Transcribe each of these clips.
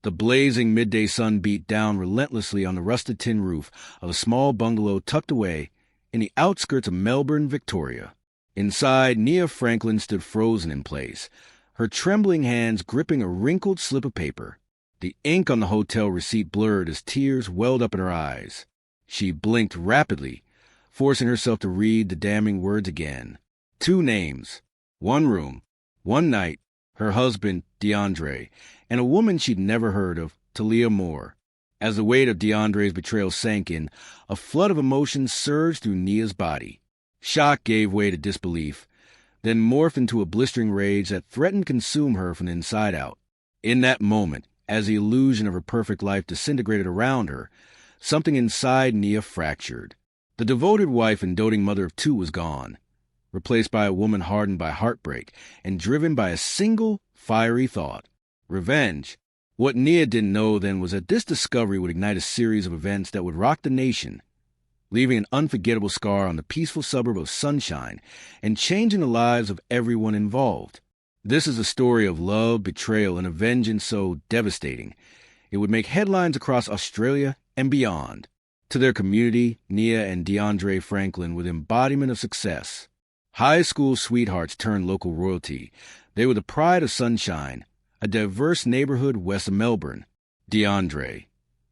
The blazing midday sun beat down relentlessly on the rusted tin roof of a small bungalow tucked away in the outskirts of Melbourne, Victoria. Inside, Nia Franklin stood frozen in place, her trembling hands gripping a wrinkled slip of paper. The ink on the hotel receipt blurred as tears welled up in her eyes. She blinked rapidly, forcing herself to read the damning words again. 2 names, 1 room, 1 night, her husband, DeAndre, and a woman she'd never heard of, Talia Moore. As the weight of DeAndre's betrayal sank in, a flood of emotions surged through Nia's body. Shock gave way to disbelief, then morphed into a blistering rage that threatened to consume her from the inside out. In that moment, as the illusion of her perfect life disintegrated around her, something inside Nia fractured. The devoted wife and doting mother of 2 was gone, replaced by a woman hardened by heartbreak and driven by a single fiery thought: revenge. What Nia didn't know then was that this discovery would ignite a series of events that would rock the nation, leaving an unforgettable scar on the peaceful suburb of Sunshine and changing the lives of everyone involved. This is a story of love, betrayal, and a vengeance so devastating it would make headlines across Australia and beyond. To their community, Nia and DeAndre Franklin were the embodiment of success. High school sweethearts turned local royalty. They were the pride of Sunshine, a diverse neighborhood west of Melbourne. DeAndre,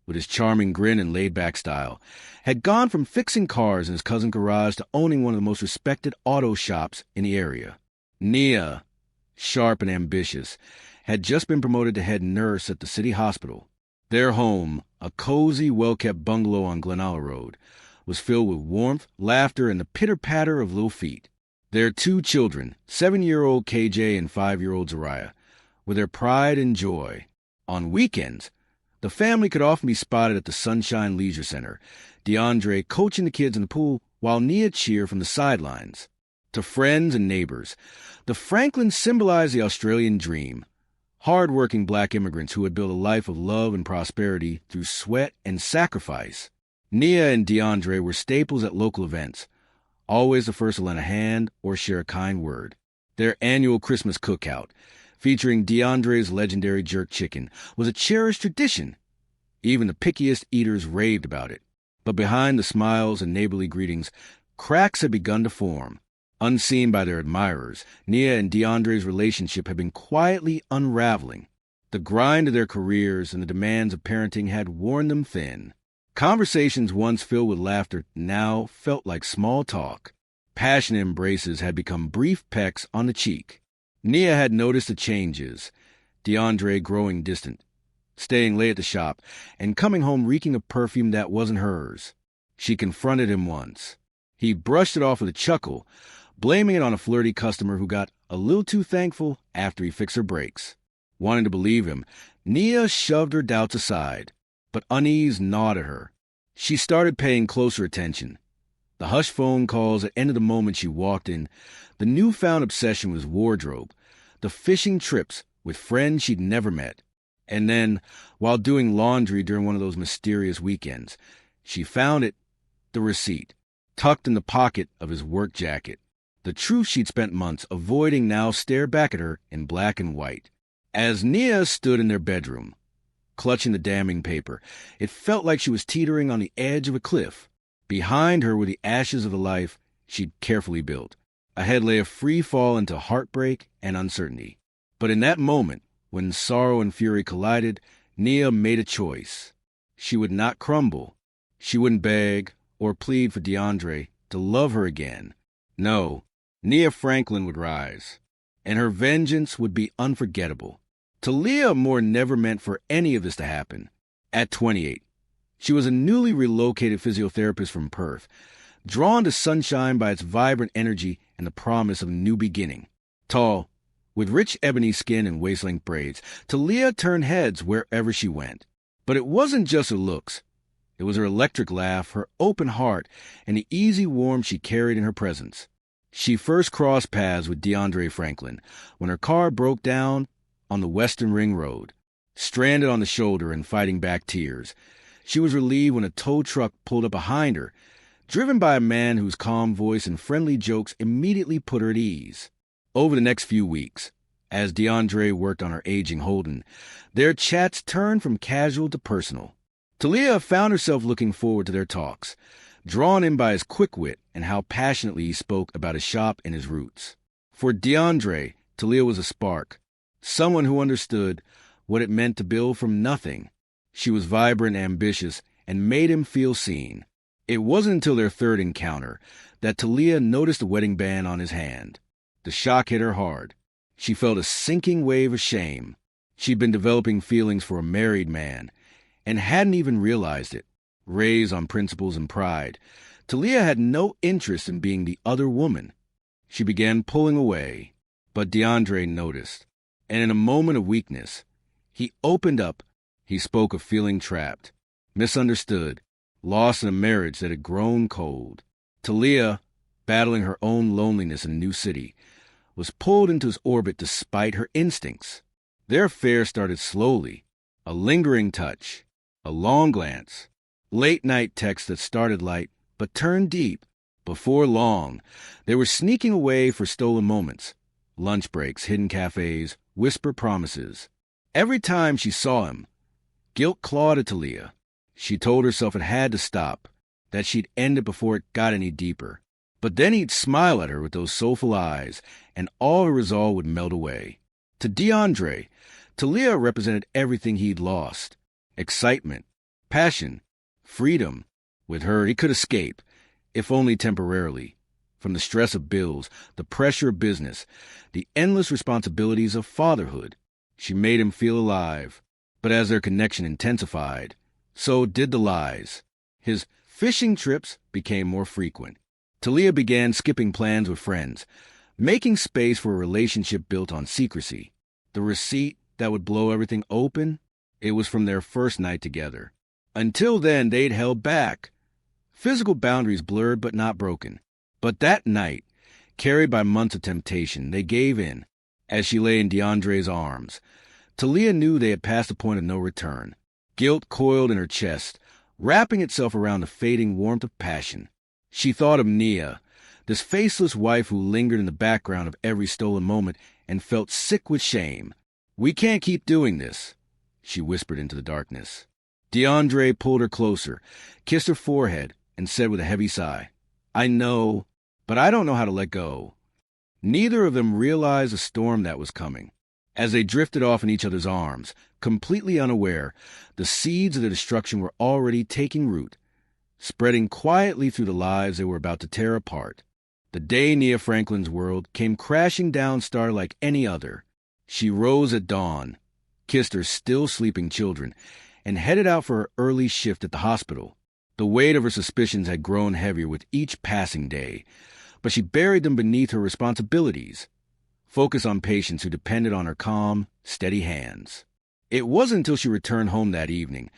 with his charming grin and laid-back style, had gone from fixing cars in his cousin's garage to owning one of the most respected auto shops in the area. Nia, sharp and ambitious, had just been promoted to head nurse at the city hospital. Their home, a cozy, well-kept bungalow on Glenalla Road, was filled with warmth, laughter, and the pitter-patter of little feet. Their 2 children, 7-year-old KJ and 5-year-old Zariah, were their pride and joy. On weekends, the family could often be spotted at the Sunshine Leisure Center, DeAndre coaching the kids in the pool while Nia cheered from the sidelines. To friends and neighbors, the Franklins symbolized the Australian dream, hard-working black immigrants who had built a life of love and prosperity through sweat and sacrifice. Nia and DeAndre were staples at local events, always the first to lend a hand or share a kind word. Their annual Christmas cookout, featuring DeAndre's legendary jerk chicken, was a cherished tradition. Even the pickiest eaters raved about it. But behind the smiles and neighborly greetings, cracks had begun to form. Unseen by their admirers, Nia and DeAndre's relationship had been quietly unraveling. The grind of their careers and the demands of parenting had worn them thin. Conversations once filled with laughter now felt like small talk. Passionate embraces had become brief pecks on the cheek. Nia had noticed the changes, DeAndre growing distant, staying late at the shop, and coming home reeking of perfume that wasn't hers. She confronted him once. He brushed it off with a chuckle, blaming it on a flirty customer who got a little too thankful after he fixed her brakes. Wanting to believe him, Nia shoved her doubts aside, but unease gnawed at her. She started paying closer attention. The hushed phone calls that ended the moment she walked in, the newfound obsession with his wardrobe, the fishing trips with friends she'd never met. And then, while doing laundry during one of those mysterious weekends, she found it, the receipt, tucked in the pocket of his work jacket. The truth she'd spent months avoiding now stared back at her in black and white. As Nia stood in their bedroom, clutching the damning paper, it felt like she was teetering on the edge of a cliff. Behind her were the ashes of the life she'd carefully built. Ahead lay a free fall into heartbreak and uncertainty. But in that moment, when sorrow and fury collided, Nia made a choice. She would not crumble. She wouldn't beg or plead for DeAndre to love her again. No, Nia Franklin would rise, and her vengeance would be unforgettable. Talia Moore never meant for any of this to happen. At 28, she was a newly relocated physiotherapist from Perth, drawn to Sunshine by its vibrant energy and the promise of a new beginning. Tall, with rich ebony skin and waist-length braids, Talia turned heads wherever she went. But it wasn't just her looks. It was her electric laugh, her open heart, and the easy warmth she carried in her presence. She first crossed paths with DeAndre Franklin when her car broke down on the Western Ring Road. Stranded on the shoulder and fighting back tears, she was relieved when a tow truck pulled up behind her, driven by a man whose calm voice and friendly jokes immediately put her at ease. Over the next few weeks, As DeAndre worked on her aging Holden, their chats turned from casual to personal. Talia found herself looking forward to their talks, drawn in by his quick wit and how passionately he spoke about his shop and his roots. For DeAndre, Talia was a spark, someone who understood what it meant to build from nothing. She was vibrant, ambitious, and made him feel seen. It wasn't until their third encounter that Talia noticed the wedding band on his hand. The shock hit her hard. She felt a sinking wave of shame. She'd been developing feelings for a married man and hadn't even realized it. Raised on principles and pride, Talia had no interest in being the other woman. She began pulling away, but DeAndre noticed, and in a moment of weakness, he opened up. He spoke of feeling trapped, misunderstood, lost in a marriage that had grown cold. Talia, battling her own loneliness in a new city, was pulled into his orbit despite her instincts. Their affair started slowly, a lingering touch, a long glance, late-night texts that started light but turned deep. Before long, they were sneaking away for stolen moments, lunch breaks, hidden cafes, whisper promises. Every time she saw him, guilt clawed at Talia. She told herself it had to stop, that she'd end it before it got any deeper. But then he'd smile at her with those soulful eyes, and all her resolve would melt away. To DeAndre, Talia represented everything he'd lost. Excitement, passion, freedom. With her, he could escape, if only temporarily, from the stress of bills, the pressure of business, the endless responsibilities of fatherhood. She made him feel alive. But as their connection intensified, so did the lies. His fishing trips became more frequent. Talia began skipping plans with friends, making space for a relationship built on secrecy. The receipt that would blow everything open, it was from their first night together. Until then, they'd held back. Physical boundaries blurred but not broken. But that night, carried by months of temptation, they gave in. As she lay in DeAndre's arms, Talia knew they had passed the point of no return. Guilt coiled in her chest, wrapping itself around the fading warmth of passion. She thought of Nia, this faceless wife who lingered in the background of every stolen moment and felt sick with shame. "We can't keep doing this," she whispered into the darkness. DeAndre pulled her closer, kissed her forehead, and said with a heavy sigh, "I know, but I don't know how to let go." Neither of them realized the storm that was coming. As they drifted off in each other's arms, completely unaware, the seeds of the destruction were already taking root, spreading quietly through the lives they were about to tear apart. The day Nia Franklin's world came crashing down started like any other. She rose at dawn, kissed her still sleeping children, and headed out for her early shift at the hospital. The weight of her suspicions had grown heavier with each passing day, but she buried them beneath her responsibilities, focused on patients who depended on her calm, steady hands. It wasn't until she returned home that evening,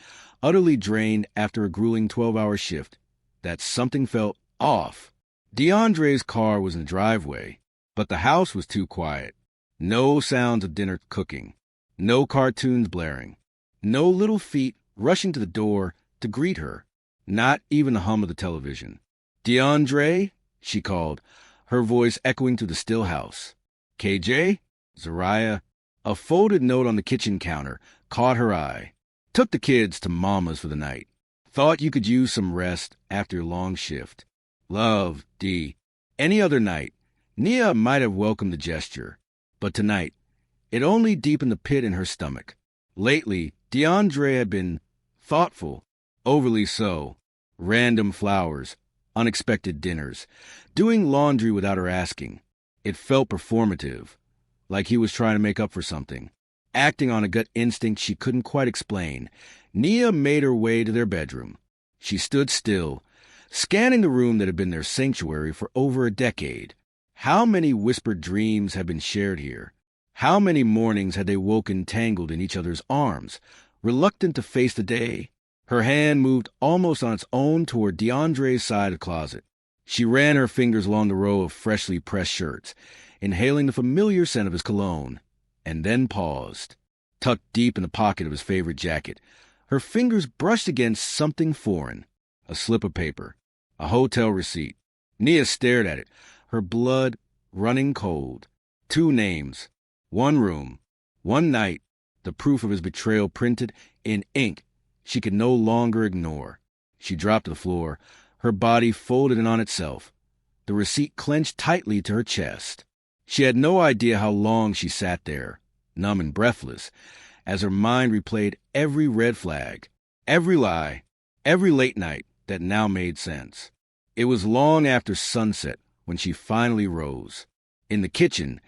utterly drained after a grueling 12-hour shift, that something felt off. DeAndre's car was in the driveway, but the house was too quiet. No sounds of dinner cooking, no cartoons blaring, no little feet rushing to the door to greet her, not even the hum of the television. "DeAndre?" she called, her voice echoing through the still house. "KJ? Zariah?" A folded note on the kitchen counter caught her eye. "Took the kids to Mama's for the night. Thought you could use some rest after your long shift. Love, D." Any other night, Nia might have welcomed the gesture, but tonight, it only deepened the pit in her stomach. Lately, DeAndre had been thoughtful, overly so. Random flowers, unexpected dinners, doing laundry without her asking. It felt performative, like he was trying to make up for something. Acting on a gut instinct she couldn't quite explain, Nia made her way to their bedroom. She stood still, scanning the room that had been their sanctuary for over a decade. How many whispered dreams had been shared here? How many mornings had they woken tangled in each other's arms, reluctant to face the day? Her hand moved almost on its own toward DeAndre's side of the closet. She ran her fingers along the row of freshly pressed shirts, inhaling the familiar scent of his cologne, and then paused. Tucked deep in the pocket of his favorite jacket, her fingers brushed against something foreign. A slip of paper. A hotel receipt. Nia stared at it, her blood running cold. 2 names. One room, one night, the proof of his betrayal printed in ink she could no longer ignore. She dropped to the floor, her body folded in on itself, the receipt clenched tightly to her chest. She had no idea how long she sat there, numb and breathless, as her mind replayed every red flag, every lie, every late night that now made sense. It was long after sunset when she finally rose. In the kitchen,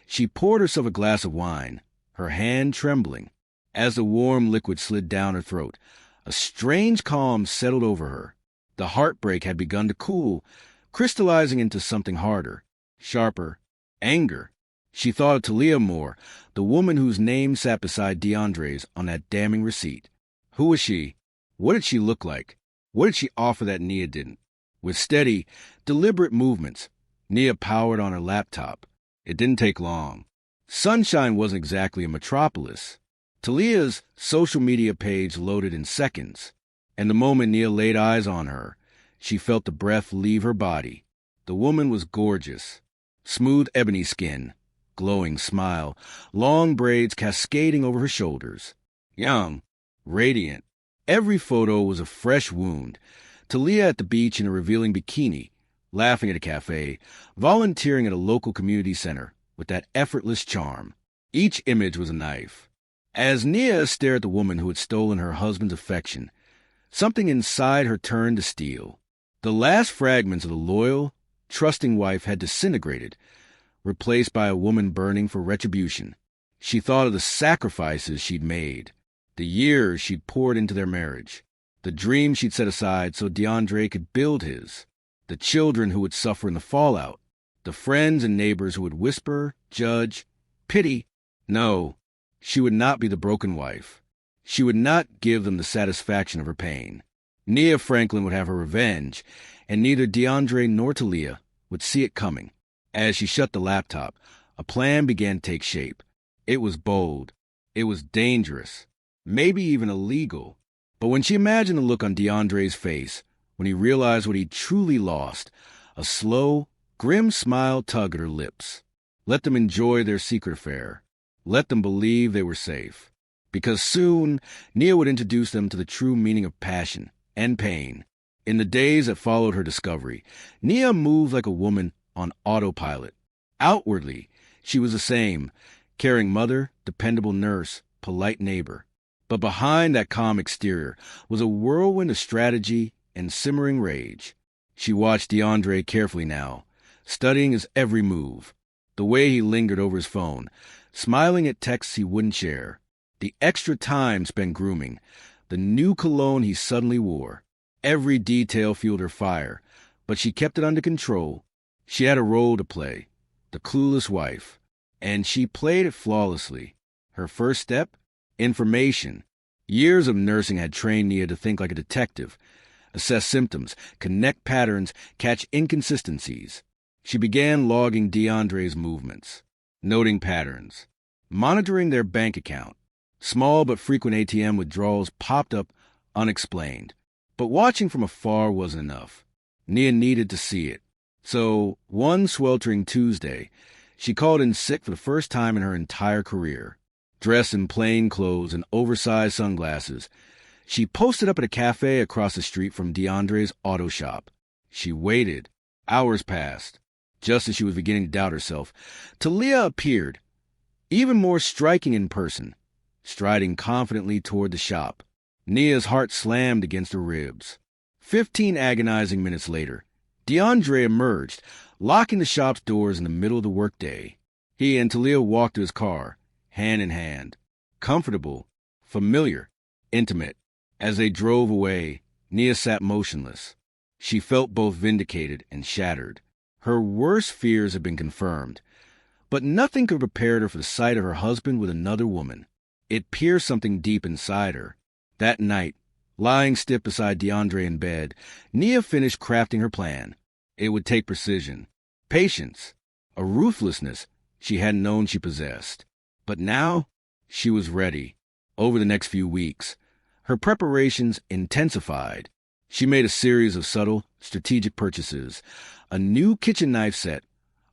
she poured herself a glass of wine, her hand trembling. As the warm liquid slid down her throat, a strange calm settled over her. The heartbreak had begun to cool, crystallizing into something harder, sharper, anger. She thought of Talia Moore, the woman whose name sat beside DeAndre's on that damning receipt. Who was she? What did she look like? What did she offer that Nia didn't? With steady, deliberate movements, Nia powered on her laptop. It didn't take long. Sunshine wasn't exactly a metropolis. Talia's social media page loaded in seconds, and the moment Nia laid eyes on her, she felt the breath leave her body. The woman was gorgeous. Smooth ebony skin, glowing smile, long braids cascading over her shoulders. Young, radiant. Every photo was a fresh wound. Talia at the beach in a revealing bikini, laughing at a cafe, volunteering at a local community center with that effortless charm. Each image was a knife. As Nia stared at the woman who had stolen her husband's affection, something inside her turned to steel. The last fragments of the loyal, trusting wife had disintegrated, replaced by a woman burning for retribution. She thought of the sacrifices she'd made, the years she'd poured into their marriage, the dreams she'd set aside so DeAndre could build his, the children who would suffer in the fallout, the friends and neighbors who would whisper, judge, pity. No, she would not be the broken wife. She would not give them the satisfaction of her pain. Nia Franklin would have her revenge, and neither DeAndre nor Talia would see it coming. As she shut the laptop, a plan began to take shape. It was bold. It was dangerous. Maybe even illegal. But when she imagined the look on DeAndre's face, when he realized what he'd truly lost, a slow, grim smile tugged at her lips. Let them enjoy their secret affair. Let them believe they were safe. Because soon, Nia would introduce them to the true meaning of passion and pain. In the days that followed her discovery, Nia moved like a woman on autopilot. Outwardly, she was the same, caring mother, dependable nurse, polite neighbor. But behind that calm exterior was a whirlwind of strategy and simmering rage. She watched DeAndre carefully now, studying his every move, the way he lingered over his phone, smiling at texts he wouldn't share, the extra time spent grooming, the new cologne he suddenly wore. Every detail fueled her fire, but she kept it under control. She had a role to play, the clueless wife, and she played it flawlessly. Her first step? Information. Years of nursing had trained Nia to think like a detective, assess symptoms, connect patterns, catch inconsistencies. She began logging DeAndre's movements, noting patterns, monitoring their bank account. Small but frequent ATM withdrawals popped up unexplained. But watching from afar wasn't enough. Nia needed to see it. So, one sweltering Tuesday, she called in sick for the first time in her entire career. Dressed in plain clothes and oversized sunglasses, she posted up at a cafe across the street from DeAndre's auto shop. She waited. Hours passed. Just as she was beginning to doubt herself, Talia appeared, even more striking in person, striding confidently toward the shop. Nia's heart slammed against her ribs. 15 agonizing minutes later, DeAndre emerged, locking the shop's doors in the middle of the workday. He and Talia walked to his car, hand in hand. Comfortable, familiar, intimate. As they drove away, Nia sat motionless. She felt both vindicated and shattered. Her worst fears had been confirmed, but nothing could prepare her for the sight of her husband with another woman. It pierced something deep inside her. That night, lying stiff beside DeAndre in bed, Nia finished crafting her plan. It would take precision, patience, a ruthlessness she hadn't known she possessed. But now, she was ready. Over the next few weeks, her preparations intensified. She made a series of subtle, strategic purchases, a new kitchen knife set,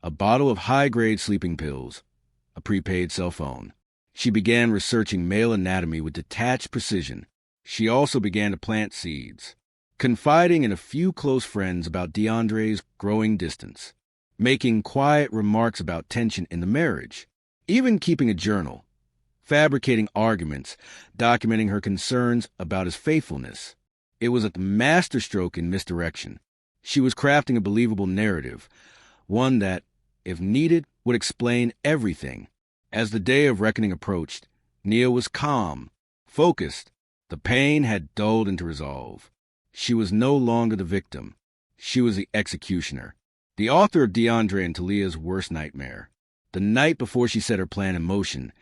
a bottle of high-grade sleeping pills, a prepaid cell phone. She began researching male anatomy with detached precision. She also began to plant seeds, confiding in a few close friends about DeAndre's growing distance, making quiet remarks about tension in the marriage, even keeping a journal, fabricating arguments, documenting her concerns about his faithfulness. It was a masterstroke in misdirection. She was crafting a believable narrative, one that, if needed, would explain everything. As the day of reckoning approached, Nia was calm, focused. The pain had dulled into resolve. She was no longer the victim. She was the executioner, the author of DeAndre and Talia's worst nightmare. The night before she set her plan in motion,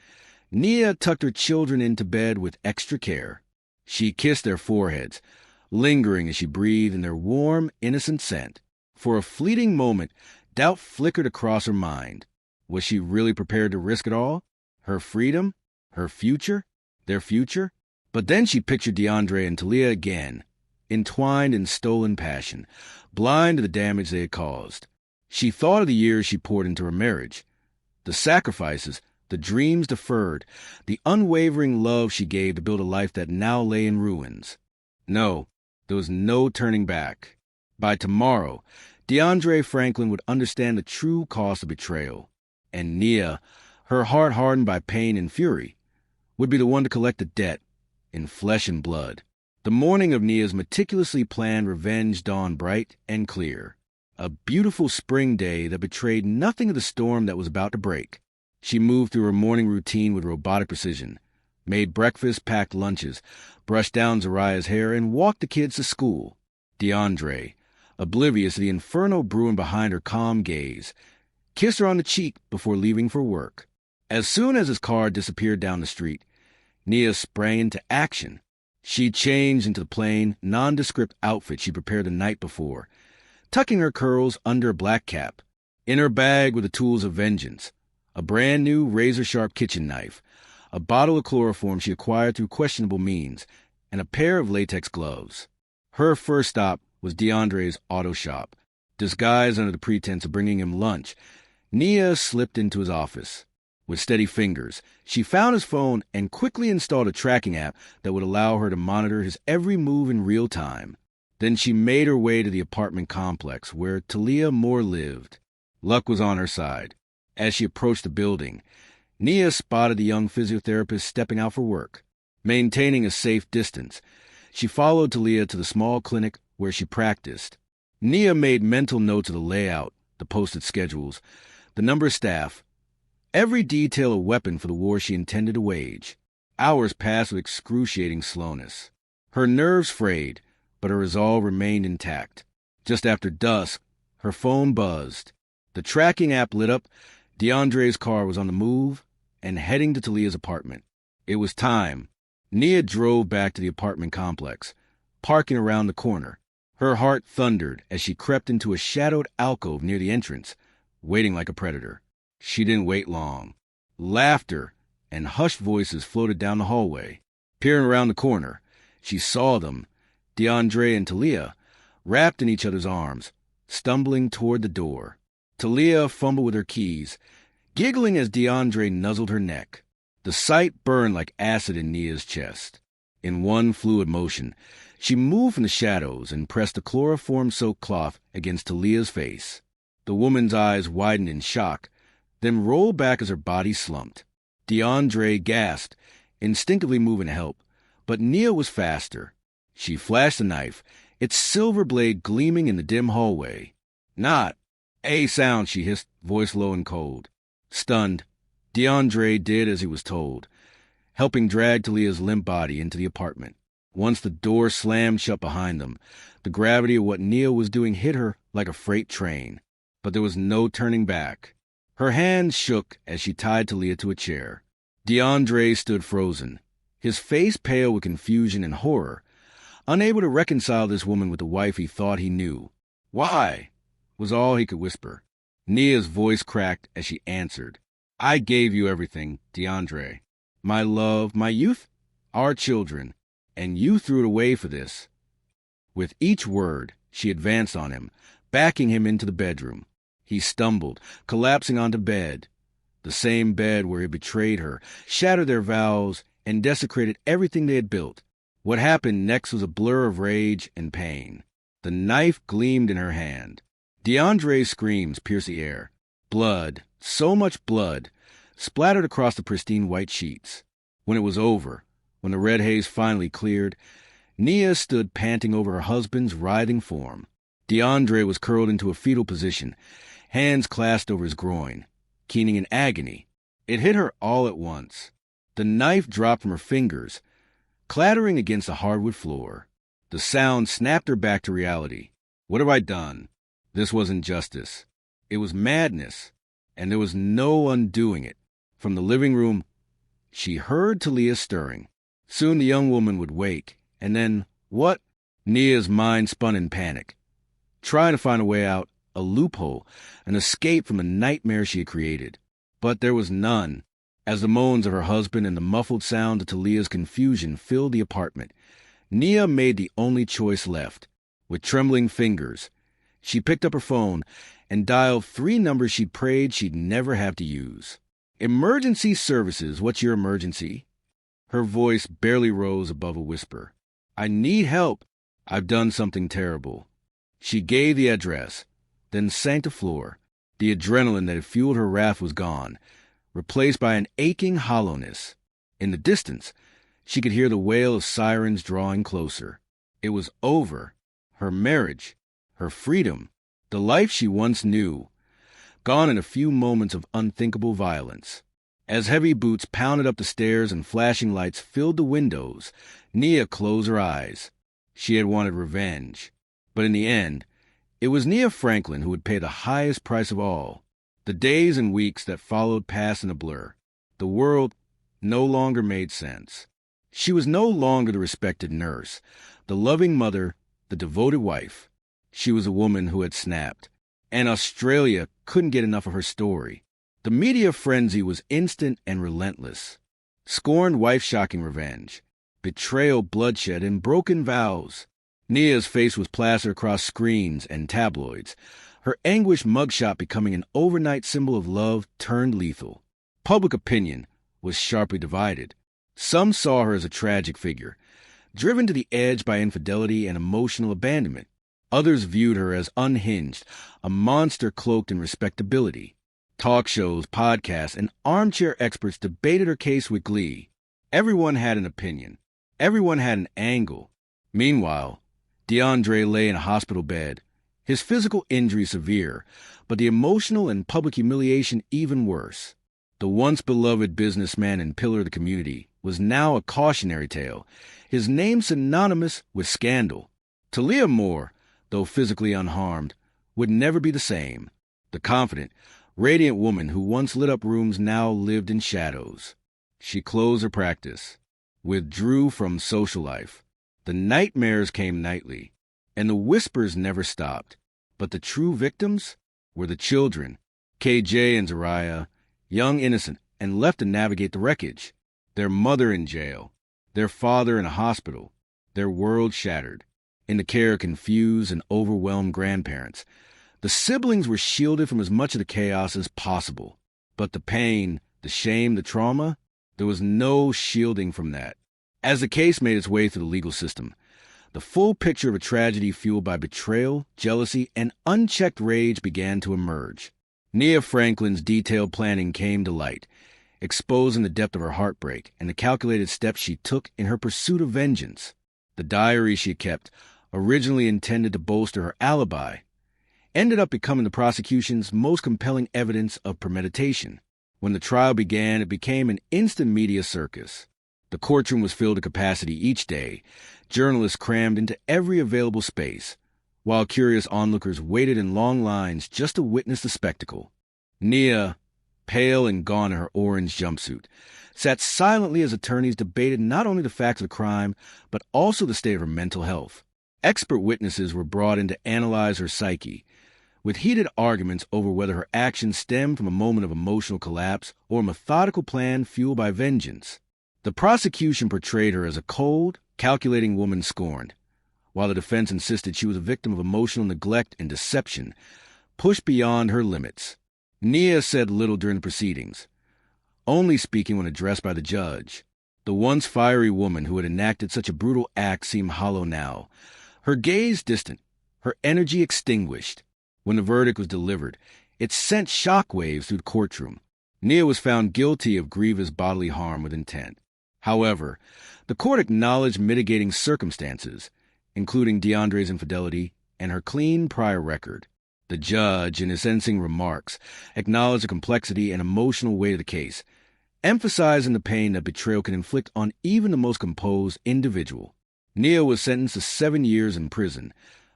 Nia tucked her children into bed with extra care. She kissed their foreheads, lingering as she breathed in their warm, innocent scent. For a fleeting moment, doubt flickered across her mind. Was she really prepared to risk it all? Her freedom? Her future? Their future? But then she pictured DeAndre and Talia again, entwined in stolen passion, blind to the damage they had caused. She thought of the years she poured into her marriage, the sacrifices, the dreams deferred, the unwavering love she gave to build a life that now lay in ruins. No, there was no turning back. By tomorrow, DeAndre Franklin would understand the true cost of betrayal, and Nia, her heart hardened by pain and fury, would be the one to collect the debt in flesh and blood. The morning of Nia's meticulously planned revenge dawned bright and clear, a beautiful spring day that betrayed nothing of the storm that was about to break. She moved through her morning routine with robotic precision, made breakfast, packed lunches, brushed down Zariah's hair, and walked the kids to school. DeAndre, oblivious to the inferno brewing behind her calm gaze, kissed her on the cheek before leaving for work. As soon as his car disappeared down the street, Nia sprang into action. She changed into the plain, nondescript outfit she prepared the night before, tucking her curls under a black cap. In her bag were the tools of vengeance, a brand-new razor-sharp kitchen knife, a bottle of chloroform she acquired through questionable means, and a pair of latex gloves. Her first stop was DeAndre's auto shop. Disguised under the pretense of bringing him lunch, Nia slipped into his office. With steady fingers, she found his phone and quickly installed a tracking app that would allow her to monitor his every move in real time. Then she made her way to the apartment complex where Talia Moore lived. Luck was on her side. As she approached the building, Nia spotted the young physiotherapist stepping out for work. Maintaining a safe distance, she followed Talia to the small clinic where she practiced. Nia made mental notes of the layout, the posted schedules, the number of staff, every detail a weapon for the war she intended to wage. Hours passed with excruciating slowness. Her nerves frayed, but her resolve remained intact. Just after dusk, her phone buzzed. The tracking app lit up. DeAndre's car was on the move and heading to Talia's apartment. It was time. Nia drove back to the apartment complex, parking around the corner. Her heart thundered as she crept into a shadowed alcove near the entrance, waiting like a predator. She didn't wait long. Laughter and hushed voices floated down the hallway. Peering around the corner, she saw them, DeAndre and Talia, wrapped in each other's arms, stumbling toward the door. Talia fumbled with her keys, giggling as DeAndre nuzzled her neck. The sight burned like acid in Nia's chest. In one fluid motion, she moved from the shadows and pressed the chloroform-soaked cloth against Talia's face. The woman's eyes widened in shock, then rolled back as her body slumped. DeAndre gasped, instinctively moving to help, but Nia was faster. She flashed the knife, its silver blade gleaming in the dim hallway. "Not a sound," she hissed, voice low and cold. Stunned, DeAndre did as he was told, helping drag Talia's limp body into the apartment. Once the door slammed shut behind them, the gravity of what Nia was doing hit her like a freight train. But there was no turning back. Her hands shook as she tied Talia to a chair. DeAndre stood frozen, his face pale with confusion and horror, unable to reconcile this woman with the wife he thought he knew. "Why?" was all he could whisper. Nia's voice cracked as she answered. "I gave you everything, DeAndre. My love, my youth, our children, and you threw it away for this." With each word, she advanced on him, backing him into the bedroom. He stumbled, collapsing onto bed. The same bed where he betrayed her, shattered their vows, and desecrated everything they had built. What happened next was a blur of rage and pain. The knife gleamed in her hand. DeAndre's screams pierced the air. Blood, so much blood, splattered across the pristine white sheets. When it was over, when the red haze finally cleared, Nia stood panting over her husband's writhing form. DeAndre was curled into a fetal position, hands clasped over his groin, keening in agony. It hit her all at once. The knife dropped from her fingers, clattering against the hardwood floor. The sound snapped her back to reality. What have I done? This wasn't justice. It was madness, and there was no undoing it. From the living room, she heard Talia stirring. Soon the young woman would wake, and then, what? Nia's mind spun in panic, trying to find a way out, a loophole, an escape from the nightmare she had created. But there was none. As the moans of her husband and the muffled sound of Talia's confusion filled the apartment, Nia made the only choice left. With trembling fingers, she picked up her phone and dialed 3 numbers she'd prayed she'd never have to use. Emergency services, what's your emergency? Her voice barely rose above a whisper. I need help. I've done something terrible. She gave the address, then sank to the floor. The adrenaline that had fueled her wrath was gone, replaced by an aching hollowness. In the distance, she could hear the wail of sirens drawing closer. It was over. Her marriage, her freedom, the life she once knew, gone in a few moments of unthinkable violence. As heavy boots pounded up the stairs and flashing lights filled the windows, Nia closed her eyes. She had wanted revenge. But in the end, it was Nia Franklin who would pay the highest price of all. The days and weeks that followed passed in a blur. The world no longer made sense. She was no longer the respected nurse, the loving mother, the devoted wife. She was a woman who had snapped, and Australia couldn't get enough of her story. The media frenzy was instant and relentless. Scorned wife-shocking revenge, betrayal, bloodshed, and broken vows. Nia's face was plastered across screens and tabloids, her anguished mugshot becoming an overnight symbol of love turned lethal. Public opinion was sharply divided. Some saw her as a tragic figure, driven to the edge by infidelity and emotional abandonment. Others viewed her as unhinged, a monster cloaked in respectability. Talk shows, podcasts, and armchair experts debated her case with glee. Everyone had an opinion. Everyone had an angle. Meanwhile, DeAndre lay in a hospital bed, his physical injury severe, but the emotional and public humiliation even worse. The once beloved businessman and pillar of the community was now a cautionary tale, his name synonymous with scandal. Talia Moore, though physically unharmed, would never be the same. The confident, radiant woman who once lit up rooms now lived in shadows. She closed her practice, withdrew from social life. The nightmares came nightly, and the whispers never stopped. But the true victims were the children, KJ and Zariah, young, innocent, and left to navigate the wreckage. Their mother in jail, their father in a hospital, their world shattered. In the care of confused and overwhelmed grandparents, the siblings were shielded from as much of the chaos as possible. But the pain, the shame, the trauma, there was no shielding from that. As the case made its way through the legal system, the full picture of a tragedy fueled by betrayal, jealousy, and unchecked rage began to emerge. Nia Franklin's detailed planning came to light, exposing the depth of her heartbreak and the calculated steps she took in her pursuit of vengeance. The diary she kept, originally intended to bolster her alibi, ended up becoming the prosecution's most compelling evidence of premeditation. When the trial began, it became an instant media circus. The courtroom was filled to capacity each day, journalists crammed into every available space, while curious onlookers waited in long lines just to witness the spectacle. Nia, pale and gone in her orange jumpsuit, sat silently as attorneys debated not only the facts of the crime, but also the state of her mental health. Expert witnesses were brought in to analyze her psyche, with heated arguments over whether her actions stemmed from a moment of emotional collapse or a methodical plan fueled by vengeance. The prosecution portrayed her as a cold, calculating woman scorned, while the defense insisted she was a victim of emotional neglect and deception, pushed beyond her limits. Nia said little during the proceedings, only speaking when addressed by the judge. The once fiery woman who had enacted such a brutal act seemed hollow now, her gaze distant, her energy extinguished. When the verdict was delivered, it sent shockwaves through the courtroom. Nia was found guilty of grievous bodily harm with intent. However, the court acknowledged mitigating circumstances, including DeAndre's infidelity and her clean prior record. The judge, in his sentencing remarks, acknowledged the complexity and emotional weight of the case, emphasizing the pain that betrayal can inflict on even the most composed individual. Nia was sentenced to 7 years in prison,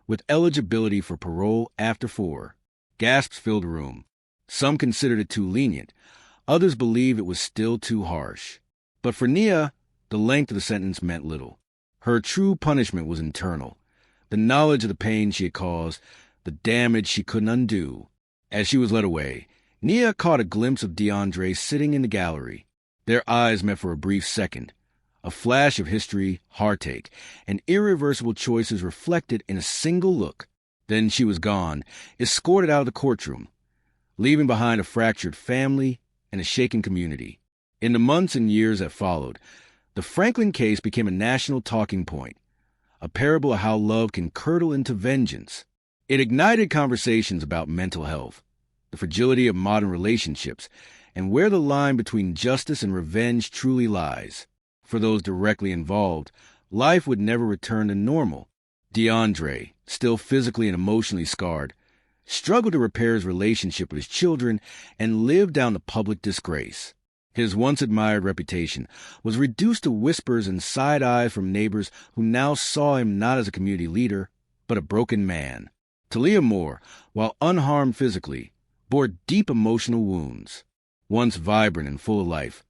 with eligibility for parole after 4. Gasps filled the room. Some considered it too lenient. Others believed it was still too harsh. But for Nia, the length of the sentence meant little. Her true punishment was internal. The knowledge of the pain she had caused, the damage she couldn't undo. As she was led away, Nia caught a glimpse of DeAndre sitting in the gallery. Their eyes met for a brief second. A flash of history, heartache, and irreversible choices reflected in a single look. Then she was gone, escorted out of the courtroom, leaving behind a fractured family and a shaken community. In the months and years that followed, the Franklin case became a national talking point, a parable of how love can curdle into vengeance. It ignited conversations about mental health, the fragility of modern relationships, and where the line between justice and revenge truly lies. For those directly involved, life would never return to normal. DeAndre, still physically and emotionally scarred, struggled to repair his relationship with his children and live down the public disgrace. His once admired reputation was reduced to whispers and side eyes from neighbors who now saw him not as a community leader, but a broken man. Talia Moore, while unharmed physically, bore deep emotional wounds. Once vibrant and full of life,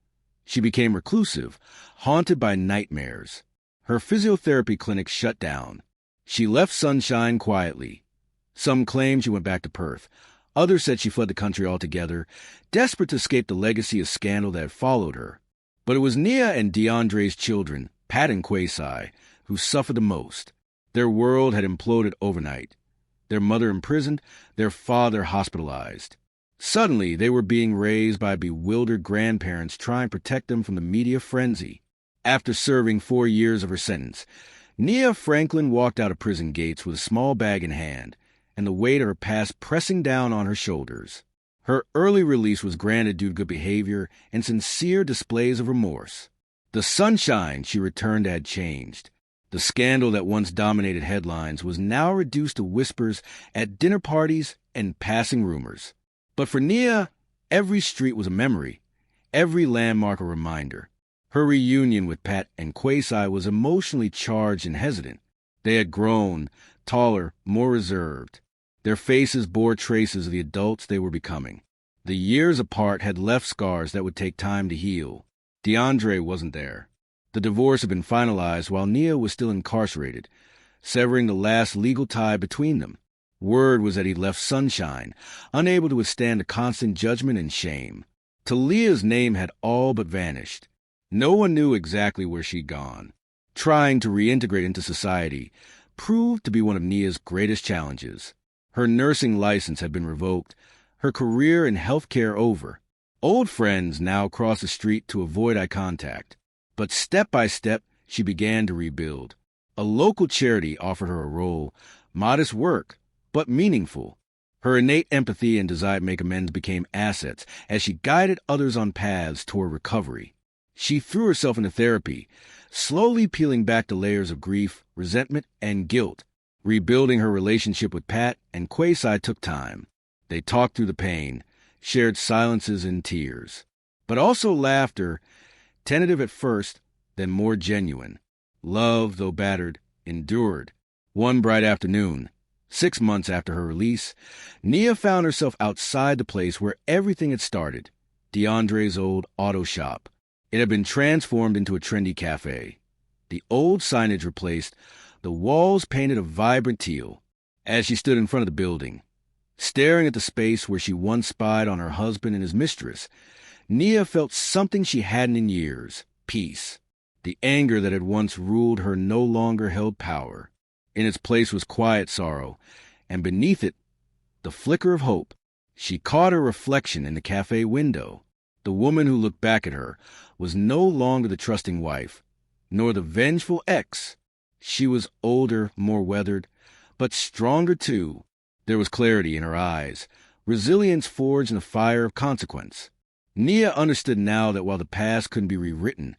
she became reclusive, haunted by nightmares. Her physiotherapy clinic shut down. She left Sunshine quietly. Some claimed she went back to Perth. Others said she fled the country altogether, desperate to escape the legacy of scandal that had followed her. But it was Nia and DeAndre's children, Pat and Quasi, who suffered the most. Their world had imploded overnight. Their mother imprisoned, their father hospitalized. Suddenly, they were being raised by bewildered grandparents trying to protect them from the media frenzy. After serving 4 years of her sentence, Nia Franklin walked out of prison gates with a small bag in hand, and the weight of her past pressing down on her shoulders. Her early release was granted due to good behavior and sincere displays of remorse. The sunshine she returned to had changed. The scandal that once dominated headlines was now reduced to whispers at dinner parties and passing rumors. But for Nia, every street was a memory, every landmark a reminder. Her reunion with Pat and Quasi was emotionally charged and hesitant. They had grown, taller, more reserved. Their faces bore traces of the adults they were becoming. The years apart had left scars that would take time to heal. DeAndre wasn't there. The divorce had been finalized while Nia was still incarcerated, severing the last legal tie between them. Word was that he'd left Sunshine, unable to withstand the constant judgment and shame. Talia's name had all but vanished. No one knew exactly where she'd gone. Trying to reintegrate into society proved to be one of Nia's greatest challenges. Her nursing license had been revoked, her career in healthcare over. Old friends now crossed the street to avoid eye contact. But step by step, she began to rebuild. A local charity offered her a role, modest work, but meaningful. Her innate empathy and desire to make amends became assets as she guided others on paths toward recovery. She threw herself into therapy, slowly peeling back the layers of grief, resentment, and guilt. Rebuilding her relationship with Pat and Quasi took time. They talked through the pain, shared silences and tears, but also laughter, tentative at first, then more genuine. Love, though battered, endured. One bright afternoon, 6 months after her release, Nia found herself outside the place where everything had started, DeAndre's old auto shop. It had been transformed into a trendy cafe. The old signage replaced, the walls painted a vibrant teal. As she stood in front of the building, staring at the space where she once spied on her husband and his mistress, Nia felt something she hadn't in years: peace. The anger that had once ruled her no longer held power. In its place was quiet sorrow, and beneath it, the flicker of hope. She caught her reflection in the cafe window. The woman who looked back at her was no longer the trusting wife, nor the vengeful ex. She was older, more weathered, but stronger too. There was clarity in her eyes, resilience forged in the fire of consequence. Nia understood now that while the past couldn't be rewritten,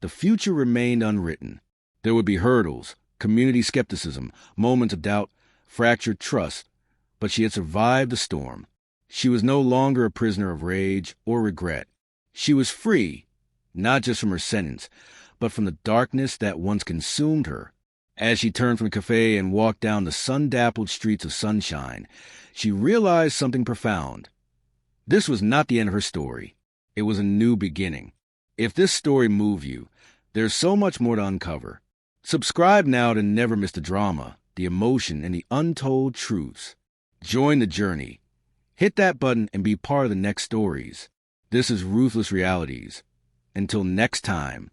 the future remained unwritten. There would be hurdles, community skepticism, moments of doubt, fractured trust, but she had survived the storm. She was no longer a prisoner of rage or regret. She was free, not just from her sentence, but from the darkness that once consumed her. As she turned from the cafe and walked down the sun-dappled streets of Sunshine, she realized something profound. This was not the end of her story. It was a new beginning. If this story moved you, there's so much more to uncover. Subscribe now to never miss the drama, the emotion, and the untold truths. Join the journey. Hit that button and be part of the next stories. This is Ruthless Realities. Until next time.